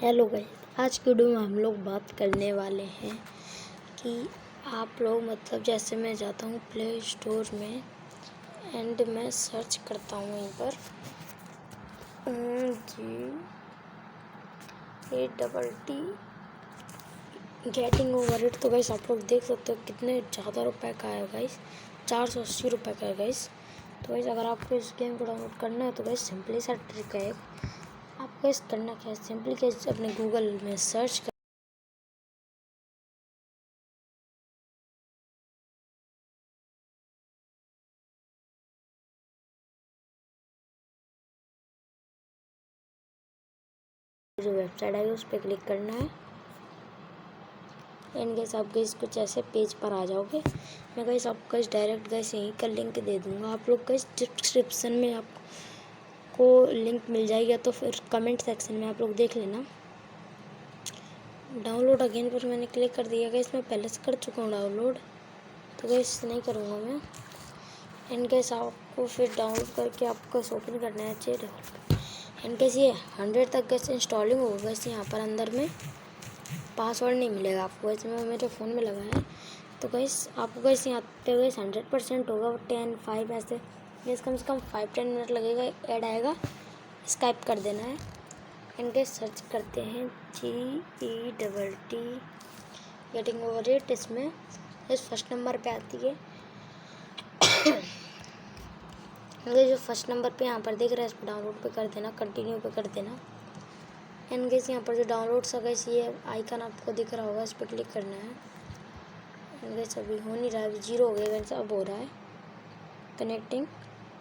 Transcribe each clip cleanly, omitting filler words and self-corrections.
Hello guys, आज की video में हम लोग बात करने वाले हैं कि आप लोग मतलब जैसे मैं जाता हूँ प्ले स्टोर में एंड मैं सर्च करता हूँ वहीं पर GATT गेटिंग ओवर इट। तो गाइस आप लोग देख सकते हो कितने ज़्यादा रुपए का है गाइस, 480 रुपये का है गाइस। तो गाइस अगर आपको इस गेम को डाउनलोड करना है तो गाइस सिंपली सा ट्रिक है। आपको इस करना क्या है, सिंपली कैसे अपने गूगल में सर्च कर जो वेबसाइट आई उस पर क्लिक करना है एंड गैस आप गैस कुछ ऐसे पेज पर आ जाओगे। मैं गैस आपको गैस डायरेक्ट गैस यहीं का लिंक दे दूँगा। आप लोग गैस डिस्क्रिप्शन में आपको लिंक मिल जाएगा, तो फिर कमेंट सेक्शन में आप लोग देख लेना। डाउनलोड अगेन पर मैंने क्लिक कर दिया गैस, मैं पहले से कर चुका हूँ डाउनलोड, तो गैस नहीं करूँगा मैं। एंड गैस आपको फिर डाउनलोड करके आपको ओपन करना है अच्छे एंड गैस ये 100 तक गैस इंस्टॉलिंग होगा। गैस यहाँ पर अंदर में पासवर्ड नहीं मिलेगा आपको, वैसे मैं मेरे फ़ोन में लगा है। तो गैस आपको गैस यहाँ पे गैस 100% होगा, 10, 5 ऐसे गैस कम से कम 5-10 मिनट लगेगा, ऐड आएगा, स्काइप कर देना है। एंड गैस सर्च करते हैं GETT गेटिंग ओवर इट। इसमें गैस फर्स्ट नंबर पे आती है जो फर्स्ट नंबर पे यहाँ पर दिख रहा है, इस पर डाउनलोड पे कर देना, कंटिन्यू पे कर देना। एंड गैस यहाँ पर जो डाउनलोड सा गैस ये आइकन आपको दिख रहा होगा, इस पर क्लिक करना है। एंड गैस अभी हो नहीं रहा है, अभी 0 हो गया गैस, अब हो रहा है कनेक्टिंग।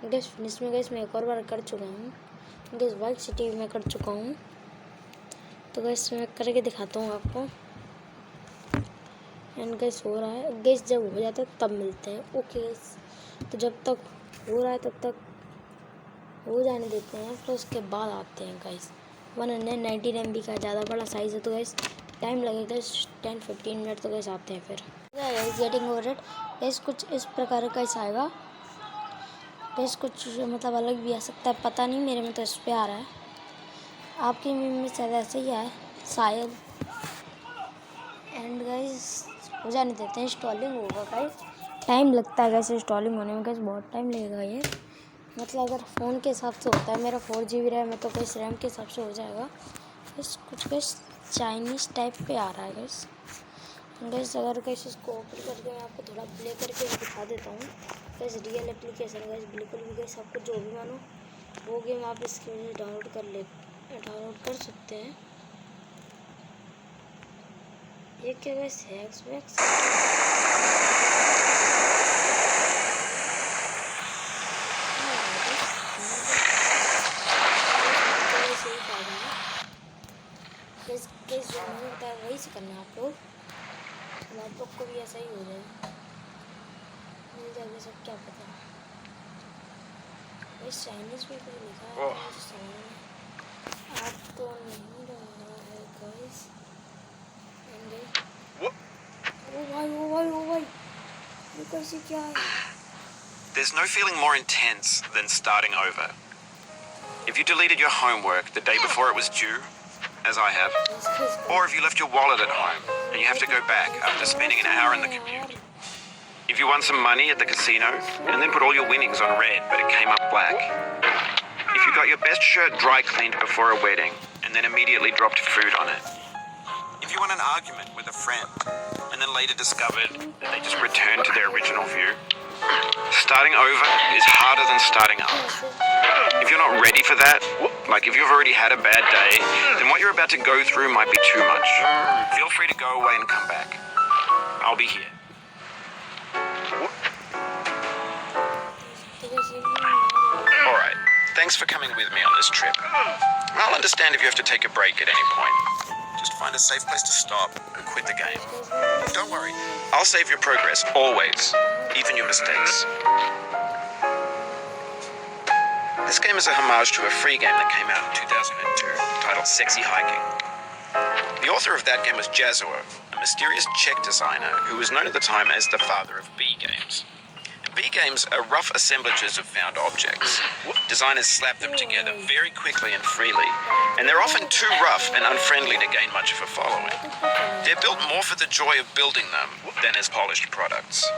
गैस फिनिश में गैस मैं एक और बार कर चुका हूँ, गैस वाइट सिटी में कर चुका हूँ। तो गैस मैं करके दिखाता हूँ आपको। एंड गैस हो रहा है गैस, जब हो जाता है तब मिलते हैं। ओके गैस, तो जब तक हो रहा है तब तक हो जाने देते हैं, फिर उसके बाद आते हैं गाइस। 119 MB का ज़्यादा बड़ा साइज़ है, तो गाइस टाइम लगेगा 10-15 मिनट। तो गाइस आते हैं फिर guys getting over it. Guys कुछ इस प्रकार का इस आएगा गाइस, कुछ मतलब अलग भी आ सकता है, पता नहीं, मेरे में तो इस पर आ रहा है, आपकी में शायद ऐसे ही आए शायद। एंड गाइस हो जाने देते हैं, इंस्टॉलिंग होगा गाइस, टाइम लगता है गाइस इंस्टॉलिंग होने में, गाइस बहुत टाइम लगेगा ये। मतलब अगर फ़ोन के हिसाब से होता है, मेरा 4 GB रैम है, तो गैस रैम के हिसाब से हो जाएगा। गैस कुछ गैस चाइनीज़ टाइप पे आ रहा है गैस। गैस अगर गैस इसको ओपन करके मैं आपको थोड़ा प्ले करके दिखा देता हूँ। गैस रियल एप्लीकेशन गैस बिल्कुल भी गैस आपको जो भी मानो वो गेम आप इसके वजह डाउनलोड कर सकते हैं। ये क्या गैस हैक्स वैक्स जो मैंने बताया वही से करना है आप लोग को भी ऐसा ही हो जाए, मिल जाएगा सब, क्या पता। इस चाइनीज़ में कुछ लिखा है तो मुझे समझ में आपको नहीं रहा है गाइस। ओ भाई ये कैसे क्या है? There's no feeling more intense than starting over. If you deleted your homework the day before it was due, as I have, or if you left your wallet at home and you have to go back after spending an hour in the commute. If you won some money at the casino and then put all your winnings on red but it came up black. If you got your best shirt dry cleaned before a wedding and then immediately dropped food on it. If you won an argument with a friend and then later discovered that they just returned to their original view. Starting over is harder than starting up. If you're not ready for that, like if you've already had a bad day, then what you're about to go through might be too much. Feel free to go away and come back. I'll be here. Alright, thanks for coming with me on this trip. I'll understand if you have to take a break at any point. Just find a safe place to stop and quit the game. Don't worry, I'll save your progress, always, even your mistakes. This game is a homage to a free game that came out in 2002, titled Sexy Hiking. The author of that game was Jazzor, a mysterious Czech designer who was known at the time as the father of B games. And B B-games are rough assemblages of found objects. Designers slap them together very quickly and freely, and they're often too rough and unfriendly to gain much of a following. They're built more for the joy of building them than as polished products.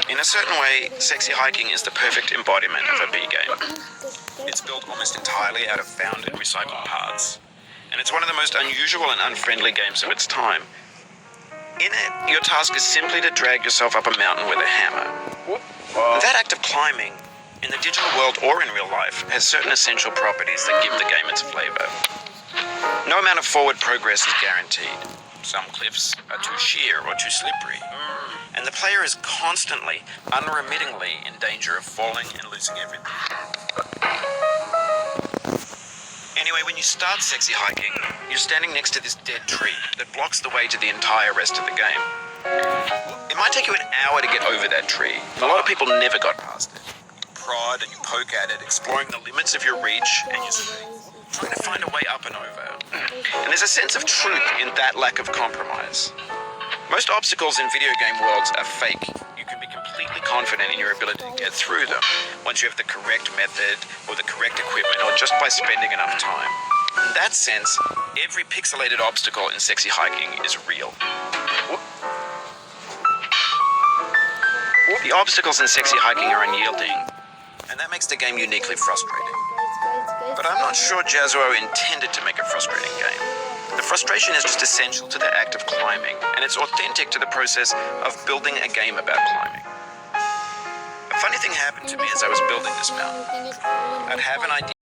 In a certain way, Sexy Hiking is the perfect embodiment of a B-game. It's built almost entirely out of found and recycled parts, and it's one of the most unusual and unfriendly games of its time. In it, your task is simply to drag yourself up a mountain with a hammer. That act of climbing, in the digital world or in real life, has certain essential properties that give the game its flavor. No amount of forward progress is guaranteed. Some cliffs are too sheer or too slippery, and the player is constantly, unremittingly in danger of falling and losing everything. Anyway, when you start Sexy Hiking, you're standing next to this dead tree that blocks the way to the entire rest of the game. It might take you an hour to get over that tree. A lot of people never got past it. You prod and you poke at it, exploring the limits of your reach and your strength, trying to find a way up and over. And there's a sense of truth in that lack of compromise. Most obstacles in video game worlds are fake. You can be completely confident in your ability to get through them once you have the correct method or the correct equipment or just by spending enough time. In that sense, every pixelated obstacle in Sexy Hiking is real. The obstacles in Sexy Hiking are unyielding, and that makes the game uniquely frustrating. But I'm not sure Jazzuo intended to make a frustrating game. The frustration is just essential to the act of climbing, and it's authentic to the process of building a game about climbing. A funny thing happened to me as I was building this mountain. I'd have an idea